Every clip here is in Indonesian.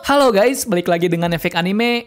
Halo guys, balik lagi dengan Efek Anime.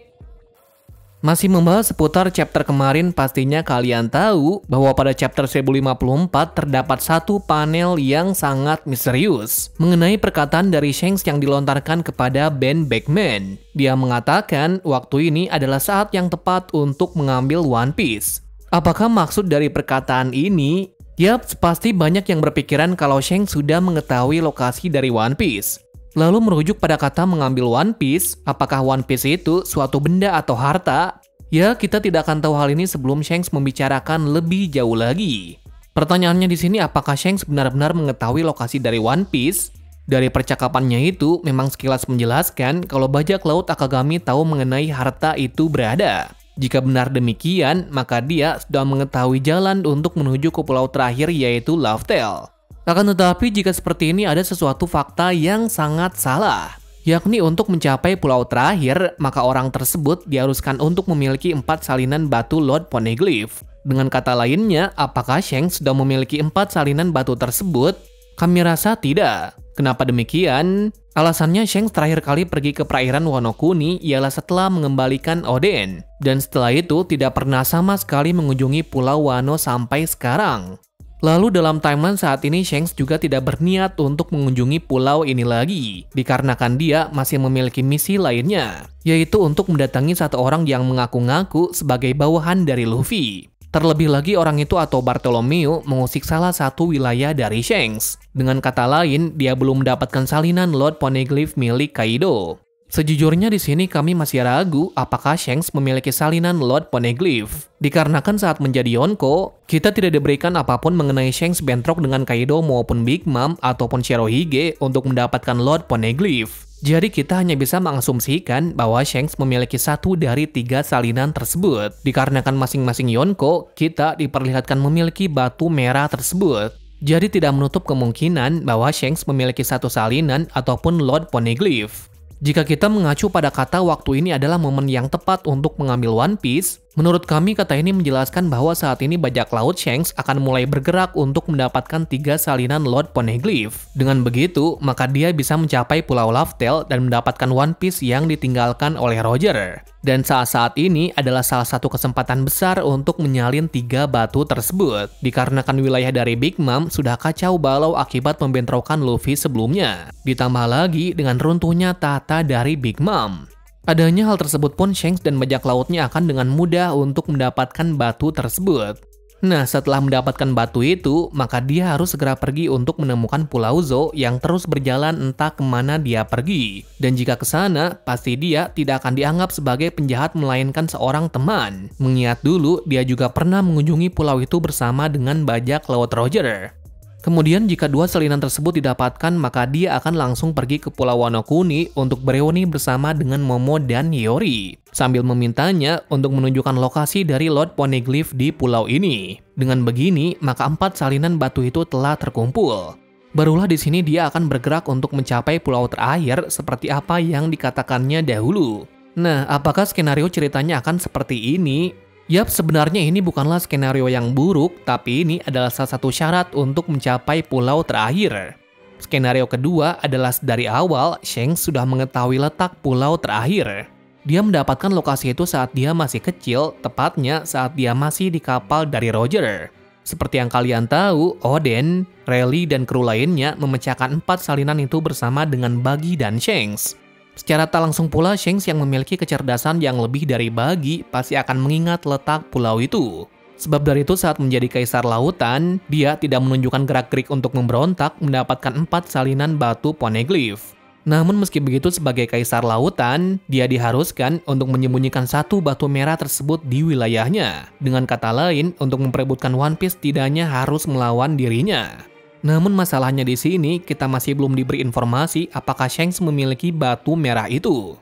Masih membahas seputar chapter kemarin, pastinya kalian tahu bahwa pada chapter 1054 terdapat satu panel yang sangat misterius mengenai perkataan dari Shanks yang dilontarkan kepada Ben Beckman. Dia mengatakan waktu ini adalah saat yang tepat untuk mengambil One Piece. Apakah maksud dari perkataan ini? Yap, pasti banyak yang berpikiran kalau Shanks sudah mengetahui lokasi dari One Piece. Lalu merujuk pada kata mengambil One Piece, apakah One Piece itu suatu benda atau harta? Ya, kita tidak akan tahu hal ini sebelum Shanks membicarakan lebih jauh lagi. Pertanyaannya di sini, apakah Shanks benar-benar mengetahui lokasi dari One Piece? Dari percakapannya itu, memang sekilas menjelaskan kalau bajak laut Akagami tahu mengenai harta itu berada. Jika benar demikian, maka dia sudah mengetahui jalan untuk menuju ke pulau terakhir yaitu Love-Tale. Akan tetapi jika seperti ini ada sesuatu fakta yang sangat salah, yakni untuk mencapai pulau terakhir, maka orang tersebut diharuskan untuk memiliki 4 salinan batu Lord Poneglyph. Dengan kata lainnya, apakah Shanks sudah memiliki 4 salinan batu tersebut? Kami rasa tidak. Kenapa demikian? Alasannya Shanks terakhir kali pergi ke perairan Wano Kuni ialah setelah mengembalikan Oden, dan setelah itu tidak pernah sama sekali mengunjungi pulau Wano sampai sekarang. Lalu dalam timeline saat ini Shanks juga tidak berniat untuk mengunjungi pulau ini lagi, dikarenakan dia masih memiliki misi lainnya, yaitu untuk mendatangi satu orang yang mengaku-ngaku sebagai bawahan dari Luffy. Terlebih lagi orang itu atau Bartolomeo mengusik salah satu wilayah dari Shanks. Dengan kata lain, dia belum mendapatkan salinan Lord Poneglyph milik Kaido. Sejujurnya di sini kami masih ragu apakah Shanks memiliki salinan Lord Poneglyph. Dikarenakan saat menjadi Yonko, kita tidak diberikan apapun mengenai Shanks bentrok dengan Kaido maupun Big Mom ataupun Shirohige untuk mendapatkan Lord Poneglyph. Jadi kita hanya bisa mengasumsikan bahwa Shanks memiliki 1 dari 3 salinan tersebut. Dikarenakan masing-masing Yonko, kita diperlihatkan memiliki batu merah tersebut. Jadi tidak menutup kemungkinan bahwa Shanks memiliki 1 salinan ataupun Lord Poneglyph. Jika kita mengacu pada kata waktu ini adalah momen yang tepat untuk mengambil One Piece, menurut kami kata ini menjelaskan bahwa saat ini bajak laut Shanks akan mulai bergerak untuk mendapatkan 3 salinan Lord Poneglyph. Dengan begitu, maka dia bisa mencapai Pulau Love-Tale dan mendapatkan One Piece yang ditinggalkan oleh Roger. Dan saat-saat ini adalah salah satu kesempatan besar untuk menyalin 3 batu tersebut, dikarenakan wilayah dari Big Mom sudah kacau balau akibat pembentrokan Luffy sebelumnya. Ditambah lagi dengan runtuhnya tahta dari Big Mom. Adanya hal tersebut pun Shanks dan bajak lautnya akan dengan mudah untuk mendapatkan batu tersebut. Nah, setelah mendapatkan batu itu, maka dia harus segera pergi untuk menemukan Pulau Zou yang terus berjalan entah kemana dia pergi. Dan jika ke sana, pasti dia tidak akan dianggap sebagai penjahat melainkan seorang teman. Mengingat dulu, dia juga pernah mengunjungi pulau itu bersama dengan bajak laut Roger. Kemudian jika 2 salinan tersebut didapatkan, maka dia akan langsung pergi ke Pulau Wano Kuni untuk bereuni bersama dengan Momo dan Hiyori, sambil memintanya untuk menunjukkan lokasi dari Lord Poneglyph di pulau ini. Dengan begini, maka 4 salinan batu itu telah terkumpul. Barulah di sini dia akan bergerak untuk mencapai pulau terakhir seperti apa yang dikatakannya dahulu. Nah, apakah skenario ceritanya akan seperti ini? Yap, sebenarnya ini bukanlah skenario yang buruk, tapi ini adalah salah satu syarat untuk mencapai pulau terakhir. Skenario kedua adalah dari awal, Shanks sudah mengetahui letak pulau terakhir. Dia mendapatkan lokasi itu saat dia masih kecil, tepatnya saat dia masih di kapal dari Roger. Seperti yang kalian tahu, Oden, Rayleigh, dan kru lainnya memecahkan 4 salinan itu bersama dengan Buggy dan Shanks. Secara tak langsung pula, Shanks yang memiliki kecerdasan yang lebih dari Buggy pasti akan mengingat letak pulau itu. Sebab dari itu saat menjadi kaisar lautan, dia tidak menunjukkan gerak-gerik untuk memberontak mendapatkan 4 salinan batu Poneglyph. Namun meski begitu sebagai kaisar lautan, dia diharuskan untuk menyembunyikan 1 batu merah tersebut di wilayahnya. Dengan kata lain, untuk memperebutkan One Piece tidaknya harus melawan dirinya. Namun masalahnya di sini kita masih belum diberi informasi apakah Shanks memiliki batu merah itu.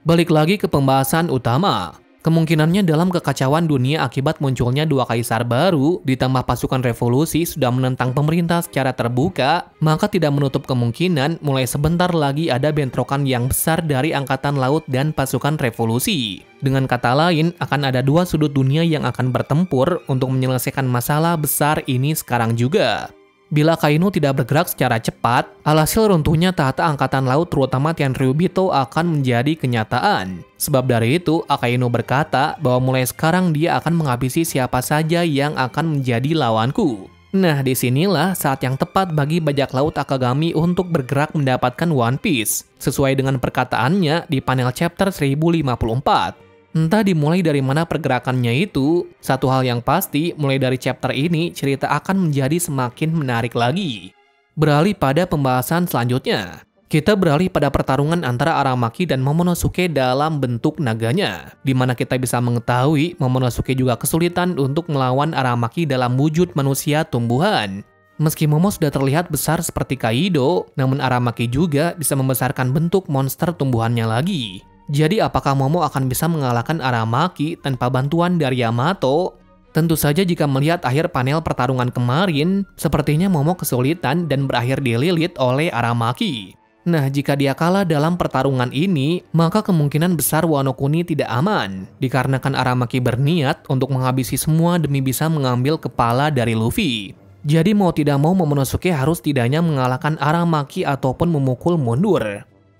Balik lagi ke pembahasan utama. Kemungkinannya dalam kekacauan dunia akibat munculnya 2 kaisar baru, ditambah pasukan revolusi sudah menentang pemerintah secara terbuka, maka tidak menutup kemungkinan mulai sebentar lagi ada bentrokan yang besar dari angkatan laut dan pasukan revolusi. Dengan kata lain, akan ada 2 sudut dunia yang akan bertempur untuk menyelesaikan masalah besar ini sekarang juga. Bila Akainu tidak bergerak secara cepat, alhasil runtuhnya tahta angkatan laut terutama Tenryubito akan menjadi kenyataan. Sebab dari itu, Akainu berkata bahwa mulai sekarang dia akan menghabisi siapa saja yang akan menjadi lawanku. Nah, disinilah saat yang tepat bagi bajak laut Akagami untuk bergerak mendapatkan One Piece, sesuai dengan perkataannya di panel chapter 1054. Entah dimulai dari mana pergerakannya itu, satu hal yang pasti, mulai dari chapter ini, cerita akan menjadi semakin menarik lagi. Beralih pada pembahasan selanjutnya. Kita beralih pada pertarungan antara Aramaki dan Momonosuke dalam bentuk naganya, di mana kita bisa mengetahui Momonosuke juga kesulitan untuk melawan Aramaki dalam wujud manusia tumbuhan. Meski Momo sudah terlihat besar seperti Kaido, namun Aramaki juga bisa membesarkan bentuk monster tumbuhannya lagi. Jadi apakah Momo akan bisa mengalahkan Aramaki tanpa bantuan dari Yamato? Tentu saja jika melihat akhir panel pertarungan kemarin, sepertinya Momo kesulitan dan berakhir dililit oleh Aramaki. Nah, jika dia kalah dalam pertarungan ini, maka kemungkinan besar Wano Kuni tidak aman, dikarenakan Aramaki berniat untuk menghabisi semua demi bisa mengambil kepala dari Luffy. Jadi mau tidak mau Momonosuke harus tidaknya mengalahkan Aramaki ataupun memukul mundur.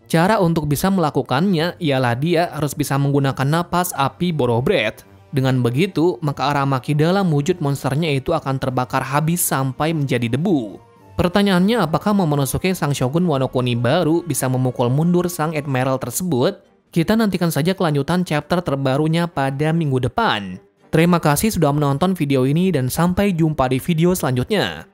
Cara untuk bisa melakukannya ialah dia harus bisa menggunakan napas api Boro Breath. Dengan begitu, maka Aramaki dalam wujud monsternya itu akan terbakar habis sampai menjadi debu. Pertanyaannya, apakah Momonosuke sang shogun Wano Kuni baru bisa memukul mundur sang admiral tersebut? Kita nantikan saja kelanjutan chapter terbarunya pada minggu depan. Terima kasih sudah menonton video ini dan sampai jumpa di video selanjutnya.